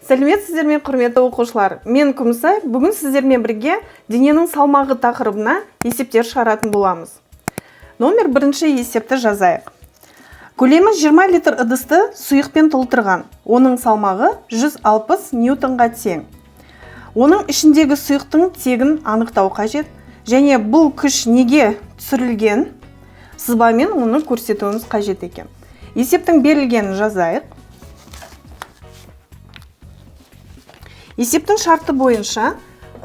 Сәлеметсіздер ме, құрметті оқушылар. Мен Күмісай. Бүгін сіздермен бірге дененің салмағы тақырыбына есептер шығаратын боламыз. Номер бірінші есепті жазайық. Көлемі 20 литр ыдысты сұйықпен толтырған. Оның салмағы 160 ньютонға тең. Оның ішіндегі сұйықтың тегін анықтау қажет. Және бұл күш неге түсірілген? Сызбамен оны көрсетуіміз қажет екен. Есептің берілгенін жазайық. Есептің шарты бойынша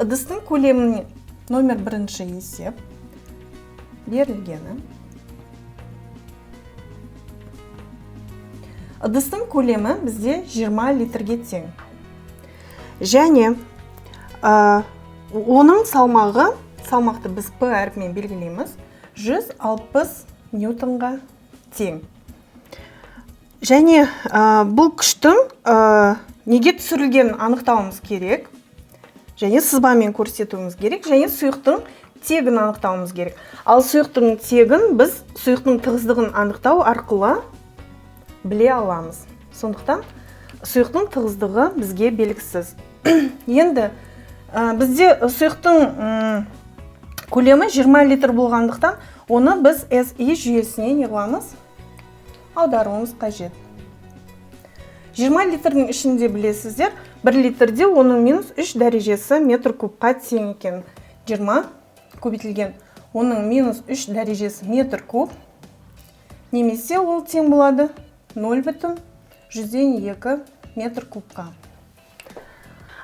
ыдыстың көлеміне номер бірінші есеп берілгені. Ыдыстың көлемі бізде 20 литрге тең. Және оның салмақты біз П әрпімен белгілейміз, 160 ньютонға тең. Және бұл күштің неге түсірілгенін анықтауымыз керек. Және сызбамен көрсетуіміз керек. Және сұйықтың тегін анықтауымыз керек. Ал сұйықтың тегін біз сұйықтың тығыздығын анықтау арқылы біле аламыз. Сондықтан сұйықтың тығыздығы бізге белгісіз. Енді бізде сұйықтың көлемі 20 литр болғандықтан, оны біз SI жүйесіне не қыламыз? Аударуымыз қажет. 20 литрдің ішінде білесіздер, 1 литрде оның минус 3 дәрежесі метр кубқа тең екен. 20 көбейтілген, оның минус 3 дәрежесі метр куб. Немесе ол тең болады 0,102 метр кубқа.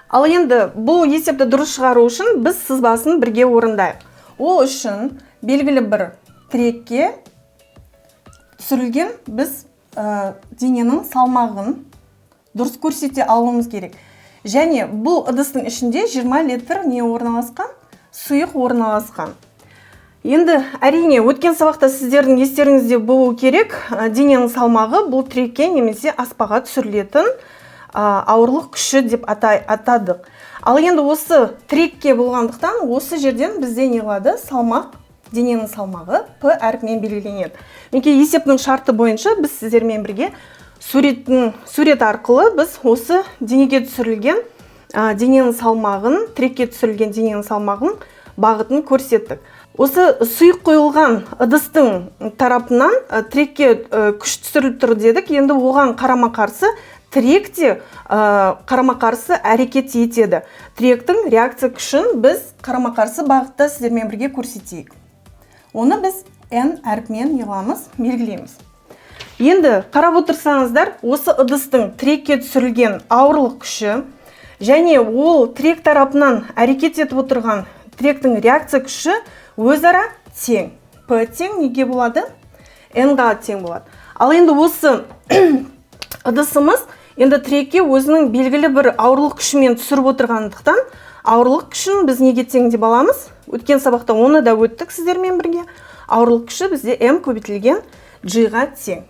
Ал енді бұл есепті дұрыс шығару үшін біз сызбасын бірге орындайық. Ол үшін белгілі бір тірекке түсірілген біз дененің салмағын дұрыс көрсете алуымыз керек. Және бұл ыдыстың ішінде 20 литр не орналасқан? Сұйық орналасқан. Енді әрине өткен сабақта сіздердің естеріңізде болу керек, дененің салмағы бұл тірекке немесе аспаға түсірілетін ауырлық күші деп атадық. Ал енді осы тірекке болғандықтан осы жерден бізде не қылады? Салмақ, дененің салмағы П әрпімен белгіленеді. Мінекей есептің шарты бойынша біз сіздермен бірге сурет арқылы біз осы денеге түсірілген дененің салмағын, тірекке түсірілген дененің салмағын бағытын көрсеттік. Осы сұйық қойылған ыдыстың тарапынан тірекке күш түсіріліп тұр дедік. Енді оған қарама-қарсы тірек те қарама-қарсы әрекет етеді. Тіректің реакция күшін біз қарама-қарсы бағытта сіздермен бірге көрсетейік. Оны біз N әрпімен белгілейміз. Енді қарап отырсаңыздар, осы ыдыстың тірекке түсірілген ауырлық күші және ол тірек тарапынан әрекет етіп отырған тіректің реакция күші өзара тең. П тең неге болады? N-ға тең болады. Ал енді осы ыдысымыз енді тірекке өзінің белгілі бір ауырлық күшімен түсіріп отырғандықтан, ауырлық күшін біз неге тең деп аламыз? Өткен сабақта оны да өттік сіздермен бірге. Ауырлық күші бізде M көбейтілген G-ға тең.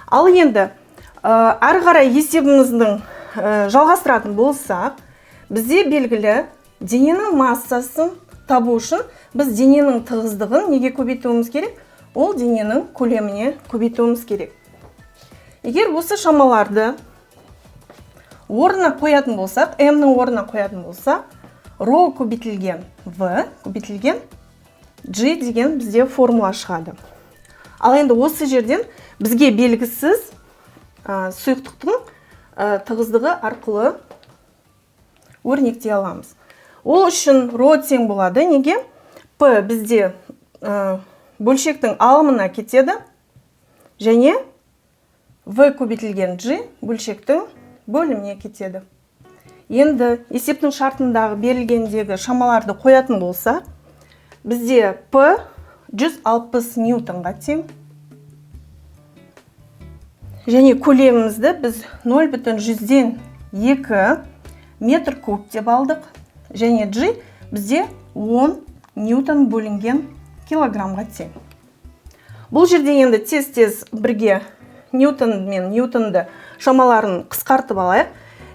Ал енді әрі қарай есебіміздің жалғастыратын болсақ, бізде белгілі дененің массасын табу үшін біз дененің тығыздығын неге көбейтуіміз керек? Ол дененің көлеміне көбейтуіміз керек. Егер осы шамаларды орнына қоятын болсақ, M-нің орнына қоятын болсақ, ρ көбейтілген V көбейтілген G деген бізде формула шығады. Ал енді осы жерден бізге белгісіз сұйықтықтың тығыздығы арқылы өрнектей аламыз. Ол үшін ρ тең болады. Неге? П бізде бөлшектің алымына кетеді. Және V көбейтілген G бөлшектің бөліміне кетеді. Енді есептің шартындағы берілгендегі шамаларды қоятын болса, бізде П 160 ньютонға тең. Және көлемімізді біз 0,102 метр куб деп алдық. Және G бізде 10 ньютон бөлінген килограммға тең. Бұл жерде енді тез-тез бірге ньютон мен ньютонды шамаларын қысқартып алайық.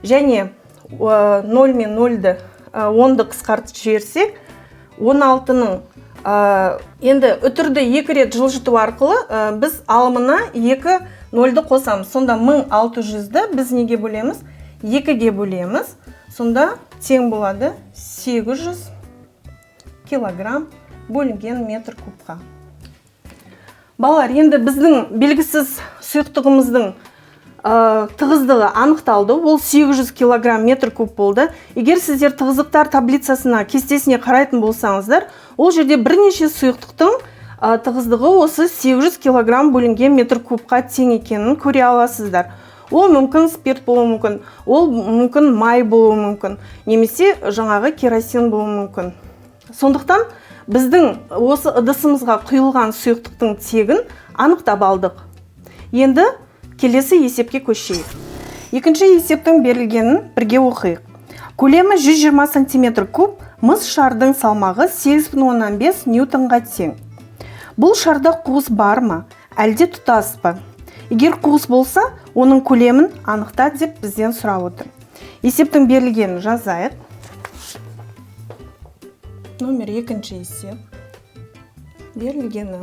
Және 0 мен 0-ді 10-ды қысқартып жіберсек, 16-ның Енді үтірді 2 рет жылжыту арқылы біз алымына 2 нөлді қосамыз. Сонда 1600-ді біз неге бөлеміз? 2-ге бөлеміз. Сонда тең болады 800 килограмм бөлінген метр кубқа. Балалар, енді біздің белгісіз сұйықтығымыздың тығыздығы анықталды. Ол 800 килограмм метр куб болды. Егер сіздер тығыздықтар таблицасына, кестесіне қарайтын болсаңыздар, ол жерде бірнеше сұйықтықтың тығыздығы осы 800 килограмм бөлінген метр кубқа тең екенін көре аласыздар. Ол мүмкін спирт болуы мүмкін, ол мүмкін май болуы мүмкін, немесе жаңағы керосин болуы мүмкін. Сондықтан біздің осы ыдысымызға құйылған сұйықтықтың тегін анықтап алдық. Енді келесі есепке көшейік. Екінші есептің берілгенін бірге оқиық. Көлемі 120 см куб, мыс шардың салмағы 8,5 ньютонға тең. Бұл шарда қуыс бар ма, әлде тұтас па? Егер қуыс болса, оның көлемін анықта деп бізден сұрап отыр. Есептің берілгенін жазайық. Номер 2 есеп. Берілгені.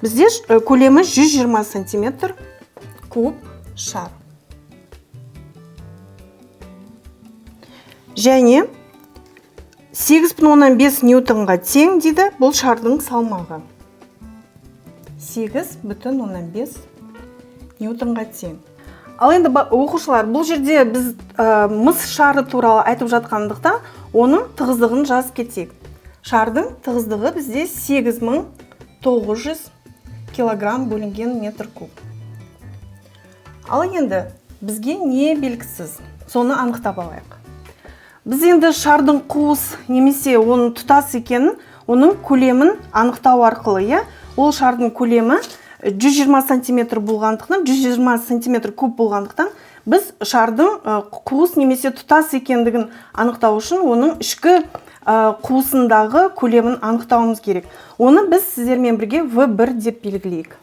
Бізде көлемі 120 см куб шар. Және 8,5 ньютонға тең дейді бұл шардың салмағы. 8,5 ньютонға тең. Ал енді оқушылар, бұл жерде біз мыс шары туралы айтып жатқандықта, оның тығыздығын жазып кетейік. Шардың тығыздығы бізде 8900 килограмм бөлінген метр куб. Ал енді бізге не белгісіз? Соны анықтап алайық. Біз енді шардың қуыс немесе оның тұтас екенін, оның көлемін анықтау арқылы, ол шардың көлемі 120 см болғандықтан, 120 см куб болғандықтан, біз шардың қуыс немесе тұтас екендігін анықтау үшін оның ішкі қуысындағы көлемін анықтауымыз керек. Оны біз сіздермен бірге V1 деп белгілейік.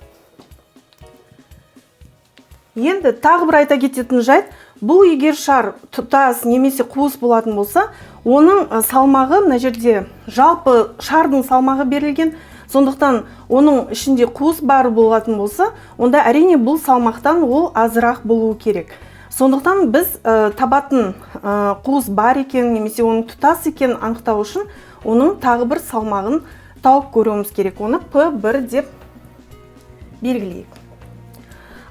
Енді тағы бір айта кететін жайт, бұл егер шар тұтас немесе қуыс болатын болса, оның салмағы мына жерде жалпы шардың салмағы берілген. Сондықтан оның ішінде қуыс бар болатын болса, онда әрине бұл салмақтан ол азырақ болуы керек. Сондықтан біз табатын қуыс бар екен, немесе оның тұтас екенін анықтау үшін, оның тағы бір салмағын тауып көруіміз керек. Оны P1 деп белгілейік.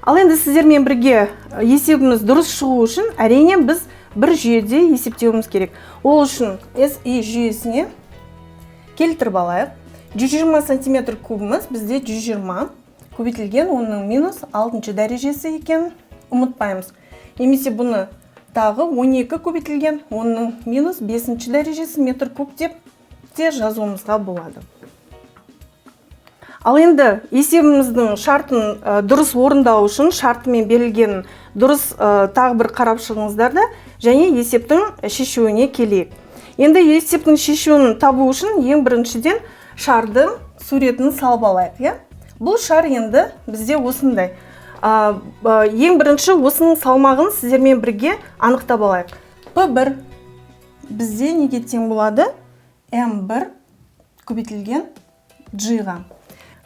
Ал енді сіздермен бірге есебіміз дұрыс шығу үшін, әрине біз бір жүйеде есептеуіміз керек. Ол үшін SI жүйесіне келтіріп алайық. 120 см кубымыз бізде 120 көбейтілген, оның минус 6 дәрежесі екен ұмытпаймыз. Немесе бұны тағы 12 көбейтілген, оның минус 5 дәрежесі метр куб деп те жазуымызға болады. Ал енді есебіміздің шартын дұрыс орындау үшін шартымен берілгенін дұрыс тағы бір қарап шығыңыздар да, және есептің шешуіне келейік. Енді есептің шешуін табу үшін ең біріншіден шардың суретін салып алайық. Бұл шар енді бізде осындай. Ең бірінші осының салмағын сіздермен бірге анықтап алайық. P1 бізде неге тең болады? M1 көбейтілген G-ға.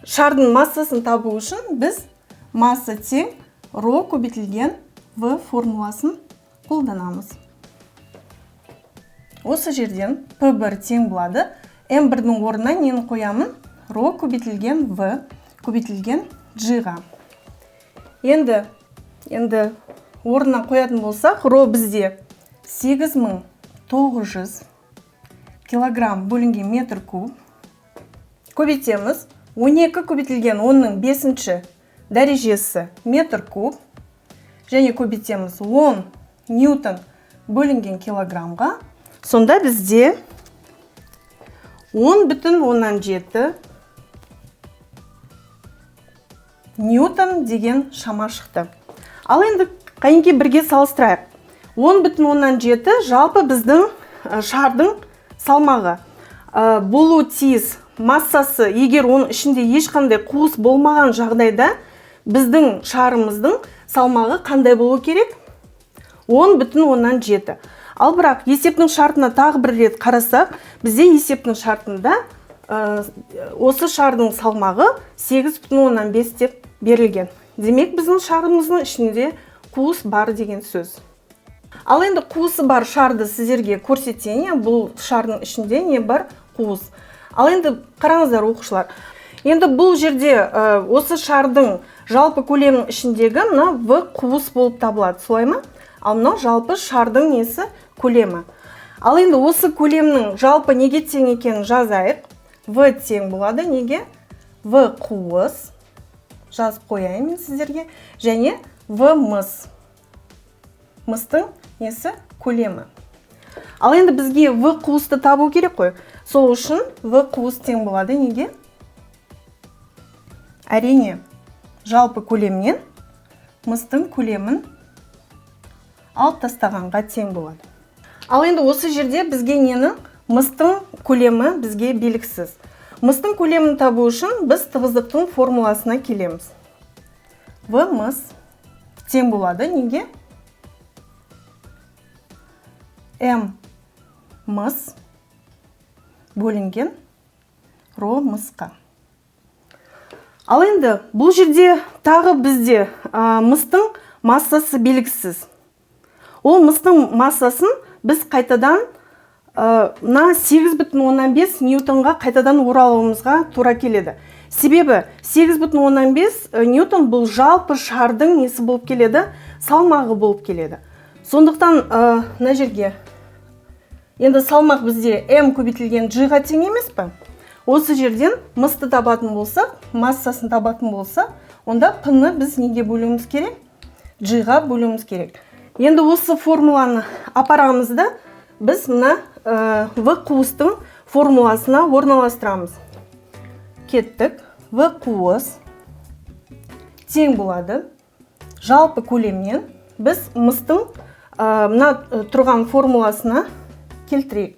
Шардың массасын табу үшін біз масса тең ρ көбейтілген V формуласын қолданамыз. Осы жерден P1 тең болады. M1-дің орнына нені қоямын? ρ көбейтілген V көбейтілген G-ға. Енді орнына қоятын болсақ, ρ бізде 8900 килограмм бөлінген метр куб. Көбейтеміз. 12 көбейтілген оның 5 дәрежесі метр куб. Және көбейтеміз 10 ньютон бөлінген килограммға. Сонда бізде 10,7 ньютон деген шама шықты. Ал енді қайынке бірге салыстырайық. 10,7 жалпы біздің шардың салмағы. Болу тиіс массасы, егер оның ішінде ешқандай қуыс болмаған жағдайда, біздің шарымыздың салмағы қандай болу керек? 10,7. Ал бірақ есептің шартына тағы бір рет қарасақ, бізде есептің шартында осы шардың салмағы 8,5 деп берілген. Демек, біздің шарымыздың ішінде қуыс бар деген сөз. Ал енді қуысы бар шарды сіздерге көрсетейін. Бұл шардың ішінде не бар? Қуыс. Ал енді қараңыздар оқушылар. Енді бұл жерде осы шардың жалпы көлемінің ішіндегі мына В қуыс болып табылады. Солай ма? Ал мынау жалпы шардың несі? Көлемі. Ал енді осы көлемнің жалпы неге тең екенін жазайық. В тең болады. Неге? В қуыс. Жазып қояйын мен сіздерге. Және В мыс. Мыстың несі? Көлемі. Ал енді бізге В қуысты табу керек қой. Сол үшін В қуыс тең болады. Неге? Әрине, жалпы көлемнен мыстың көлемін алып тастағанға тең болады. Ал енді осы жерде бізге нені? Мыстың көлемі бізге белгісіз. Мыстың көлемін табу үшін біз тығыздықтың формуласына келеміз. В мыс тең болады. Неге? М мыс бөлінген ро мысқа. Ал енді бұл жерде тағы бізде мыстың массасы белгісіз. Ол мыстың массасын біз қайтадан 8,5 ньютонға қайтадан оралуымызға тура келеді. Себебі 8,5 ньютон бұл жалпы шардың несі болып келеді? Салмағы болып келеді. Сондықтан мына жерге енді салмақ бізде М көбейтілген G-ға тең емес пе? Осы жерден мысты табатын болсақ, массасын табатын болсақ, онда Q-ны біз неге бөлуіміз керек? G-ға бөлуіміз керек. Енді осы формуланы апарамызда біз мына В қуыстың формуласына орналастырамыз. Кеттік. В қуыс тең болады. Жалпы көлемнен біз мыстың мына тұрған формуласына келтірейік.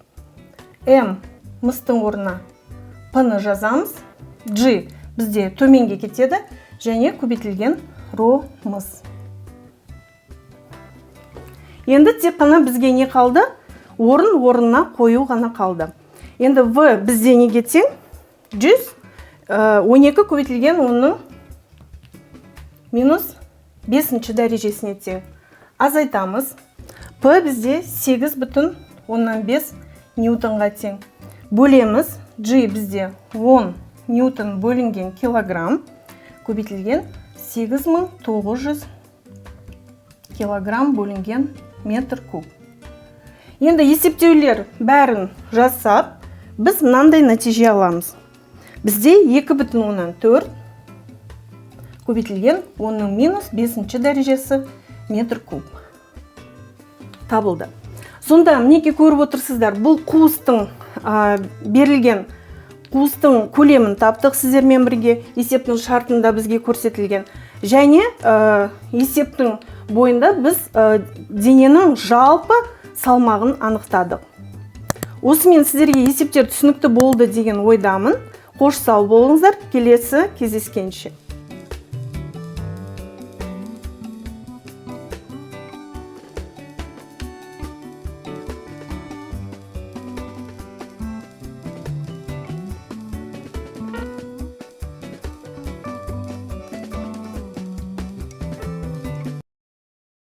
М мыстың орнына P-ны жазамыз. G бізде төменге кетеді және көбейтілген ро мыс. Енді тек қана бізге не қалды? Орнына қою ғана қалды. Енді В бізде неге тең? 112 көбейтілген оның минус 5 дәрежесіне тең. Азайтамыз. P бізде 8,5 ньютонға тең. Бөлеміз. G бізде 10 ньютон бөлінген килограмм көбейтілген 8900 килограмм бөлінген метр куб. Енді есептеулер бәрін жасап, біз мынандай нәтиже аламыз. Бізде 2,4 көбейтілген 10-ның минус 5 дәрежесі метр куб табылды. Сонда мінеке көріп отырсыздар, бұл қуыстың берілген қуыстың көлемін таптық сіздермен бірге, есептің шартында бізге көрсетілген. Және есептің бойында біз дененің жалпы салмағын анықтадық. Осымен сіздерге есептер түсінікті болды деген ойдамын. Қош сау болыңыздар, келесі кездескенше.